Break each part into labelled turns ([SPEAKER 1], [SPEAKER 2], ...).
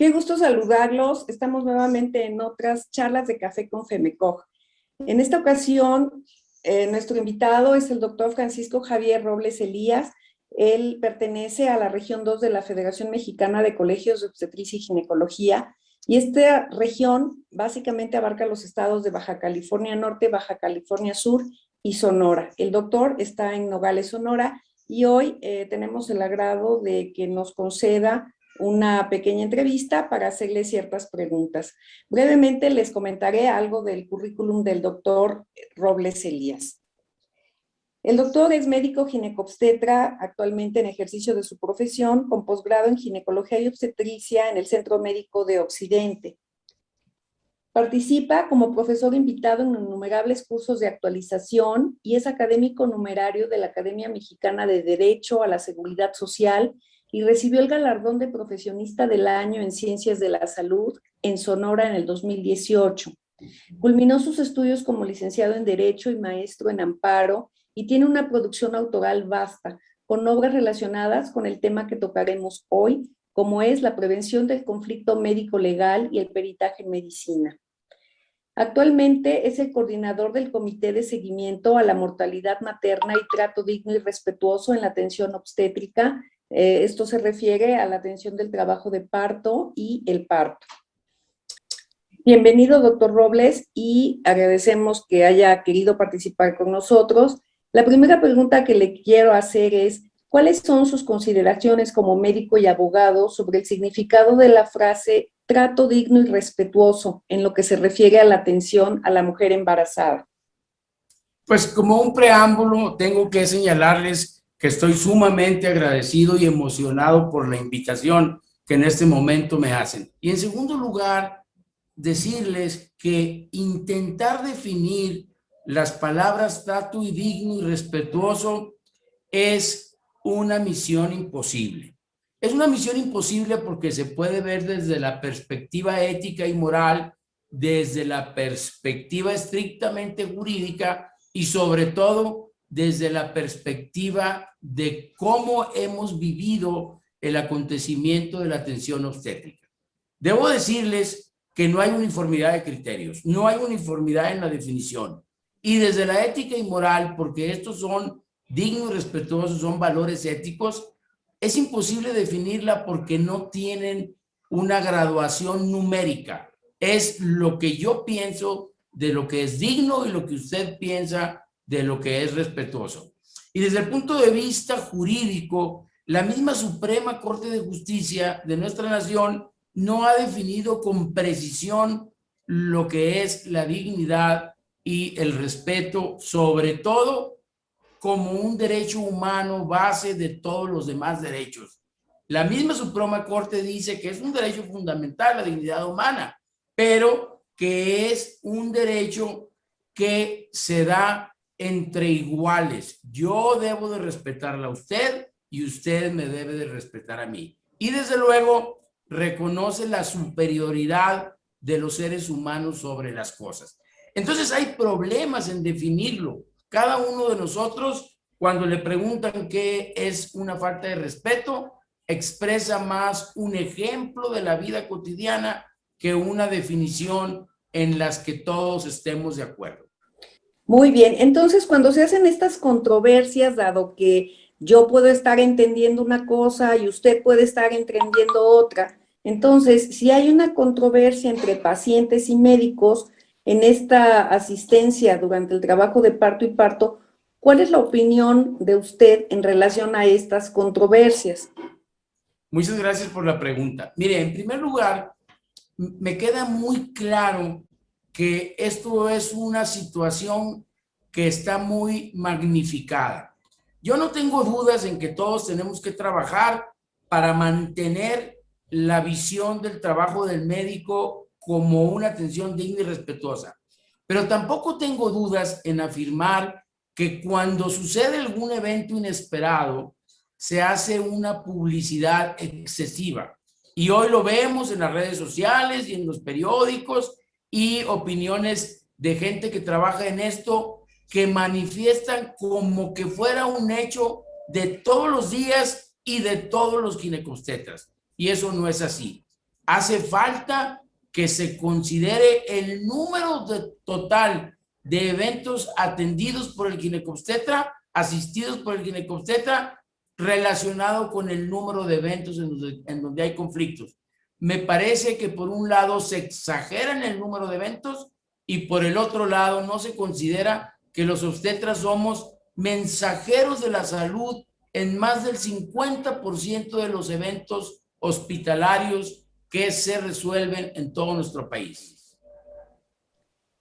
[SPEAKER 1] Qué gusto saludarlos. Estamos nuevamente en otras charlas de café con FEMECOG. En esta ocasión, nuestro invitado es el doctor Francisco Javier Robles Elías. Él pertenece a la región 2 de la Federación Mexicana de Colegios de Obstetricia y Ginecología, y esta región básicamente abarca los estados de Baja California Norte, Baja California Sur y Sonora. El doctor está en Nogales, Sonora, y hoy tenemos el agrado de que nos conceda una pequeña entrevista para hacerle ciertas preguntas. Brevemente les comentaré algo del currículum del doctor Robles Elías. El doctor es médico ginecobstetra, actualmente en ejercicio de su profesión, con posgrado en ginecología y obstetricia en el Centro Médico de Occidente. Participa como profesor invitado en innumerables cursos de actualización y es académico numerario de la Academia Mexicana de Derecho a la Seguridad Social y recibió el galardón de Profesionista del Año en Ciencias de la Salud en Sonora en el 2018. Culminó sus estudios como licenciado en Derecho y maestro en Amparo y tiene una producción autoral vasta, con obras relacionadas con el tema que tocaremos hoy, como es la prevención del conflicto médico-legal y el peritaje en medicina. Actualmente es el coordinador del Comité de Seguimiento a la Mortalidad Materna y Trato Digno y Respetuoso en la Atención Obstétrica. Esto se refiere a la atención del trabajo de parto y el parto. Bienvenido, doctor Robles, y agradecemos que haya querido participar con nosotros. La primera pregunta que le quiero hacer es, ¿cuáles son sus consideraciones como médico y abogado sobre el significado de la frase trato digno y respetuoso en lo que se refiere a la atención a la mujer embarazada?
[SPEAKER 2] Pues como un preámbulo, tengo que señalarles que estoy sumamente agradecido y emocionado por la invitación que en este momento me hacen. Y en segundo lugar, decirles que intentar definir las palabras trato y digno y respetuoso es una misión imposible. Es una misión imposible porque se puede ver desde la perspectiva ética y moral, desde la perspectiva estrictamente jurídica y sobre todo desde la perspectiva de cómo hemos vivido el acontecimiento de la atención obstétrica. Debo decirles que no hay uniformidad de criterios, no hay uniformidad en la definición. Y desde la ética y moral, porque estos son dignos y respetuosos, son valores éticos, es imposible definirla porque no tienen una graduación numérica. Es lo que yo pienso de lo que es digno y lo que usted piensa de lo que es respetuoso. Y desde el punto de vista jurídico, la misma Suprema Corte de Justicia de nuestra nación no ha definido con precisión lo que es la dignidad y el respeto, sobre todo como un derecho humano base de todos los demás derechos. La misma Suprema Corte dice que es un derecho fundamental la dignidad humana, pero que es un derecho que se da entre iguales. Yo debo de respetarla a usted y usted me debe de respetar a mí. Y desde luego reconoce la superioridad de los seres humanos sobre las cosas. Entonces hay problemas en definirlo. Cada uno de nosotros, cuando le preguntan qué es una falta de respeto, expresa más un ejemplo de la vida cotidiana que una definición en las que todos estemos de acuerdo.
[SPEAKER 1] Muy bien, entonces cuando se hacen estas controversias, dado que yo puedo estar entendiendo una cosa y usted puede estar entendiendo otra, entonces si hay una controversia entre pacientes y médicos en esta asistencia durante el trabajo de parto y parto, ¿cuál es la opinión de usted en relación a estas controversias?
[SPEAKER 2] Muchas gracias por la pregunta. Mire, en primer lugar, me queda muy claro que esto es una situación que está muy magnificada. Yo no tengo dudas en que todos tenemos que trabajar para mantener la visión del trabajo del médico como una atención digna y respetuosa. Pero tampoco tengo dudas en afirmar que cuando sucede algún evento inesperado, se hace una publicidad excesiva. Y hoy lo vemos en las redes sociales y en los periódicos y opiniones de gente que trabaja en esto que manifiestan como que fuera un hecho de todos los días y de todos los ginecobstetras. Y eso no es así. Hace falta que se considere el número total de eventos atendidos por el ginecobstetra, asistidos por el ginecobstetra, relacionado con el número de eventos en donde hay conflictos. Me parece que por un lado se exagera en el número de eventos y por el otro lado no se considera que los obstetras somos mensajeros de la salud en más del 50% de los eventos hospitalarios que se resuelven en todo nuestro país.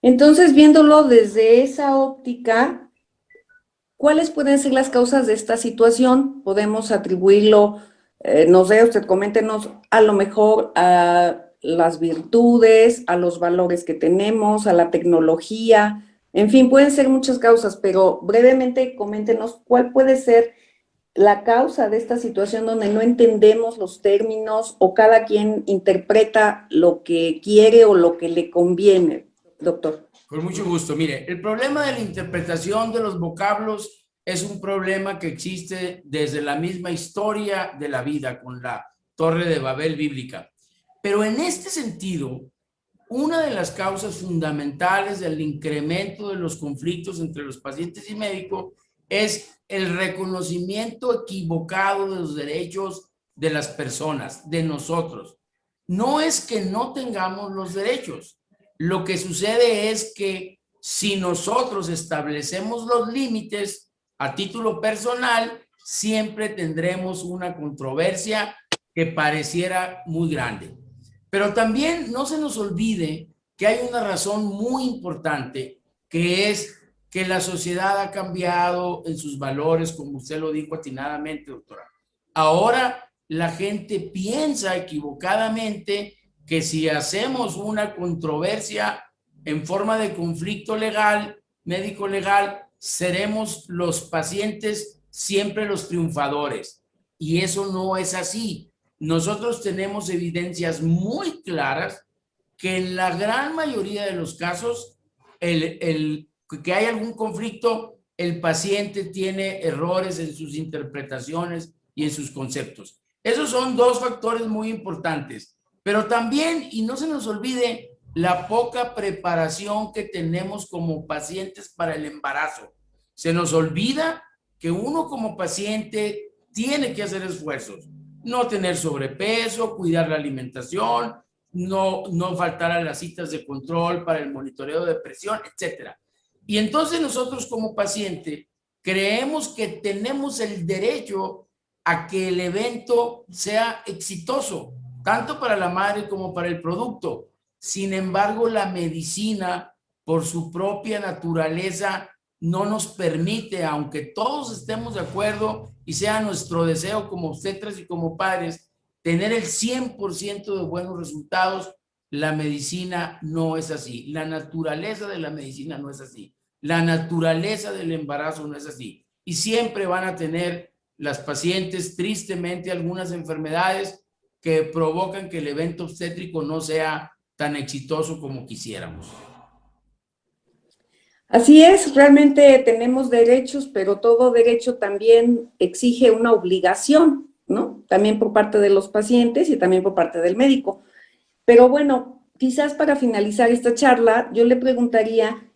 [SPEAKER 1] Entonces, viéndolo desde esa óptica, ¿cuáles pueden ser las causas de esta situación? Podemos atribuirlo, no sé, usted coméntenos, a lo mejor a las virtudes, a los valores que tenemos, a la tecnología, en fin, pueden ser muchas causas, pero brevemente coméntenos cuál puede ser la causa de esta situación donde no entendemos los términos o cada quien interpreta lo que quiere o lo que le conviene, doctor.
[SPEAKER 2] Con mucho gusto. Mire, el problema de la interpretación de los vocablos es un problema que existe desde la misma historia de la vida con la Torre de Babel bíblica. Pero en este sentido, una de las causas fundamentales del incremento de los conflictos entre los pacientes y médicos es el reconocimiento equivocado de los derechos de las personas, de nosotros. No es que no tengamos los derechos. Lo que sucede es que si nosotros establecemos los límites a título personal, siempre tendremos una controversia que pareciera muy grande. Pero también no se nos olvide que hay una razón muy importante, que es que la sociedad ha cambiado en sus valores, como usted lo dijo atinadamente, doctora. Ahora la gente piensa equivocadamente que si hacemos una controversia en forma de conflicto legal, médico legal, seremos los pacientes siempre los triunfadores. Y eso no es así. Nosotros tenemos evidencias muy claras que en la gran mayoría de los casos, que hay algún conflicto, el paciente tiene errores en sus interpretaciones y en sus conceptos. Esos son dos factores muy importantes. Pero también, y no se nos olvide, la poca preparación que tenemos como pacientes para el embarazo. Se nos olvida que uno como paciente tiene que hacer esfuerzos. No tener sobrepeso, cuidar la alimentación, no faltar a las citas de control para el monitoreo de presión, etc. Y entonces nosotros como paciente creemos que tenemos el derecho a que el evento sea exitoso, tanto para la madre como para el producto. Sin embargo, la medicina, por su propia naturaleza, no nos permite, aunque todos estemos de acuerdo y sea nuestro deseo como obstetras y como padres, tener el 100% de buenos resultados. La medicina no es así. La naturaleza de la medicina no es así. La naturaleza del embarazo no es así. Y siempre van a tener las pacientes, tristemente, algunas enfermedades que provocan que el evento obstétrico no sea tan exitoso como quisiéramos.
[SPEAKER 1] Así es, realmente tenemos derechos, pero todo derecho también exige una obligación, ¿no? También por parte de los pacientes y también por parte del médico. Pero bueno, quizás para finalizar esta charla, yo le preguntaría,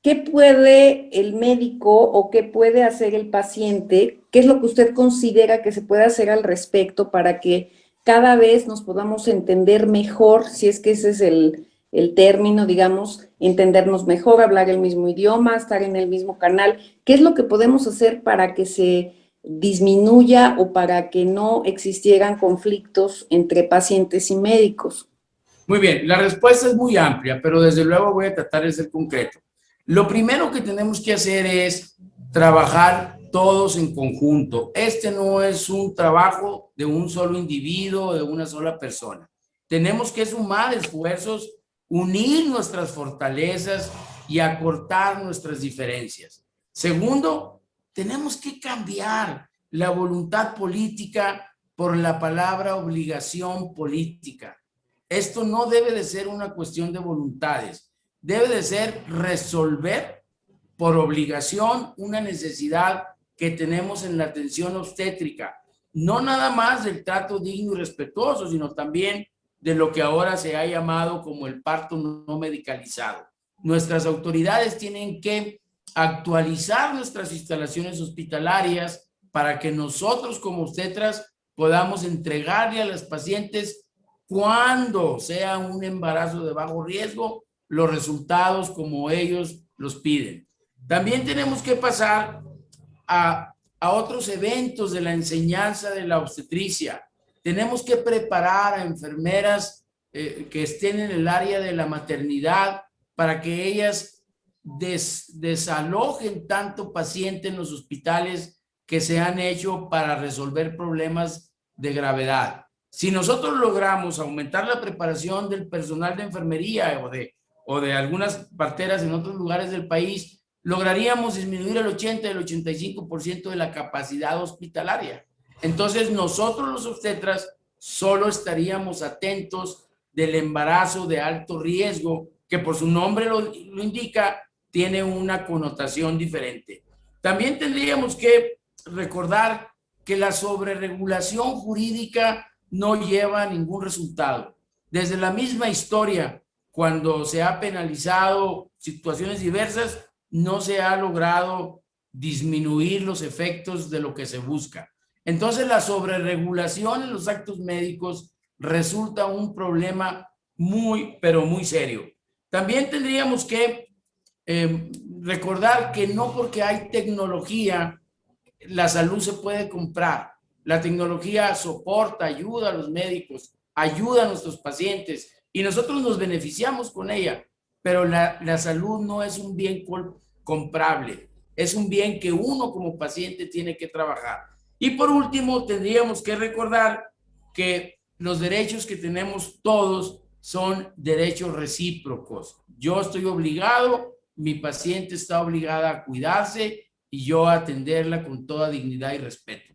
[SPEAKER 1] ¿qué puede el médico o qué puede hacer el paciente? ¿Qué es lo que usted considera que se puede hacer al respecto para que cada vez nos podamos entender mejor, si es que ese es el término, digamos, entendernos mejor, hablar el mismo idioma, estar en el mismo canal? ¿Qué es lo que podemos hacer para que se disminuya o para que no existieran conflictos entre pacientes y médicos?
[SPEAKER 2] Muy bien, la respuesta es muy amplia, pero desde luego voy a tratar de ser concreto. Lo primero que tenemos que hacer es trabajar todos en conjunto. Este no es un trabajo de un solo individuo, de una sola persona. Tenemos que sumar esfuerzos, unir nuestras fortalezas y acortar nuestras diferencias. Segundo, tenemos que cambiar la voluntad política por la palabra obligación política. Esto no debe de ser una cuestión de voluntades, debe de ser resolver por obligación una necesidad que tenemos en la atención obstétrica, no nada más del trato digno y respetuoso, sino también de lo que ahora se ha llamado como el parto no medicalizado. Nuestras autoridades tienen que actualizar nuestras instalaciones hospitalarias para que nosotros como obstetras podamos entregarle a las pacientes, cuando sea un embarazo de bajo riesgo, los resultados como ellos los piden. También tenemos que pasar a otros eventos de la enseñanza de la obstetricia. Tenemos que preparar a enfermeras que estén en el área de la maternidad para que ellas desalojen tanto paciente en los hospitales que se han hecho para resolver problemas de gravedad. Si nosotros logramos aumentar la preparación del personal de enfermería o de algunas parteras en otros lugares del país, lograríamos disminuir el 80 y el 85% de la capacidad hospitalaria. Entonces nosotros los obstetras solo estaríamos atentos del embarazo de alto riesgo, que por su nombre lo indica, tiene una connotación diferente. También tendríamos que recordar que la sobreregulación jurídica no lleva a ningún resultado. Desde la misma historia, cuando se ha penalizado situaciones diversas, no se ha logrado disminuir los efectos de lo que se busca. Entonces, la sobreregulación en los actos médicos resulta un problema muy, pero muy serio. También tendríamos que recordar que no porque hay tecnología, la salud se puede comprar. La tecnología soporta, ayuda a los médicos, ayuda a nuestros pacientes y nosotros nos beneficiamos con ella, pero la salud no es un bien comprable, es un bien que uno como paciente tiene que trabajar. Y por último, tendríamos que recordar que los derechos que tenemos todos son derechos recíprocos. Yo estoy obligado, mi paciente está obligada a cuidarse y yo a atenderla con toda dignidad y respeto.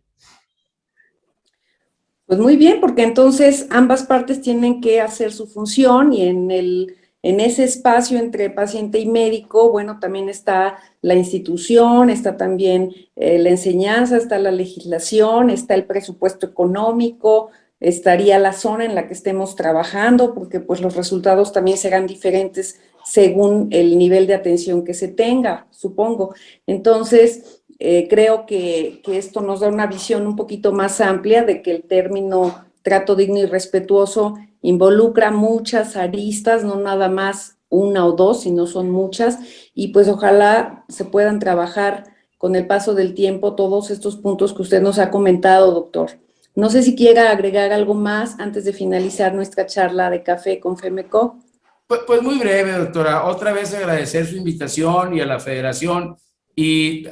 [SPEAKER 1] Pues muy bien, porque entonces ambas partes tienen que hacer su función y en ese espacio entre paciente y médico, bueno, también está la institución, está también la enseñanza, está la legislación, está el presupuesto económico, estaría la zona en la que estemos trabajando, porque pues los resultados también serán diferentes según el nivel de atención que se tenga, supongo. Entonces, creo que esto nos da una visión un poquito más amplia de que el término trato digno y respetuoso involucra muchas aristas, no nada más una o dos, sino son muchas, y pues ojalá se puedan trabajar con el paso del tiempo todos estos puntos que usted nos ha comentado, doctor. No sé si quiera agregar algo más antes de finalizar nuestra charla de café con FEMECO.
[SPEAKER 2] Pues muy breve, doctora. Otra vez agradecer su invitación y a la federación y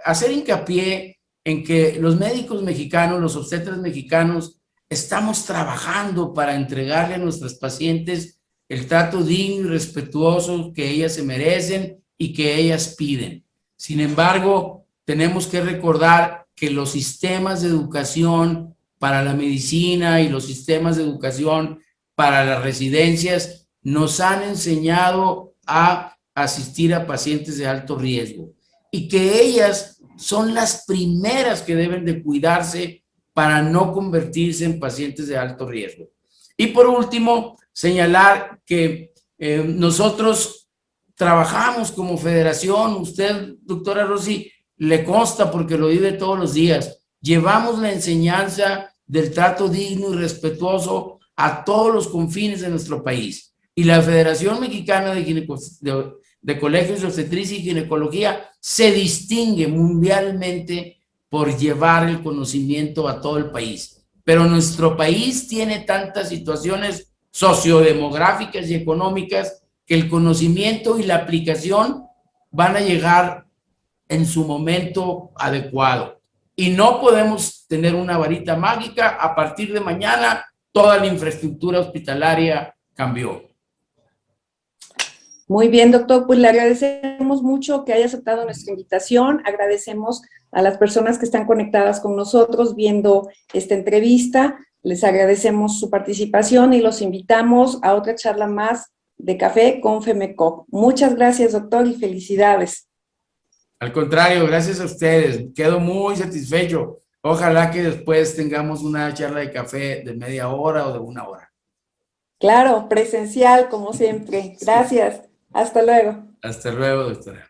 [SPEAKER 2] hacer hincapié en que los médicos mexicanos, los obstetras mexicanos, estamos trabajando para entregarle a nuestras pacientes el trato digno y respetuoso que ellas se merecen y que ellas piden. Sin embargo, tenemos que recordar que los sistemas de educación para la medicina y los sistemas de educación para las residencias nos han enseñado a asistir a pacientes de alto riesgo y que ellas son las primeras que deben de cuidarse para no convertirse en pacientes de alto riesgo. Y por último, señalar que nosotros trabajamos como federación, usted, doctora Rosy, le consta porque lo vive todos los días, llevamos la enseñanza del trato digno y respetuoso a todos los confines de nuestro país. Y la Federación Mexicana de Colegios de Obstetricia y Ginecología se distingue mundialmente por llevar el conocimiento a todo el país. Pero nuestro país tiene tantas situaciones sociodemográficas y económicas que el conocimiento y la aplicación van a llegar en su momento adecuado. Y no podemos tener una varita mágica. A partir de mañana, toda la infraestructura hospitalaria cambió.
[SPEAKER 1] Muy bien, doctor, pues le agradecemos mucho que haya aceptado nuestra invitación, agradecemos a las personas que están conectadas con nosotros viendo esta entrevista, les agradecemos su participación y los invitamos a otra charla más de Café con FEMECO. Muchas gracias, doctor, y felicidades.
[SPEAKER 2] Al contrario, gracias a ustedes, quedo muy satisfecho. Ojalá que después tengamos una charla de café de media hora o de una hora.
[SPEAKER 1] Claro, presencial como siempre. Gracias. Hasta luego.
[SPEAKER 2] Hasta luego, doctora.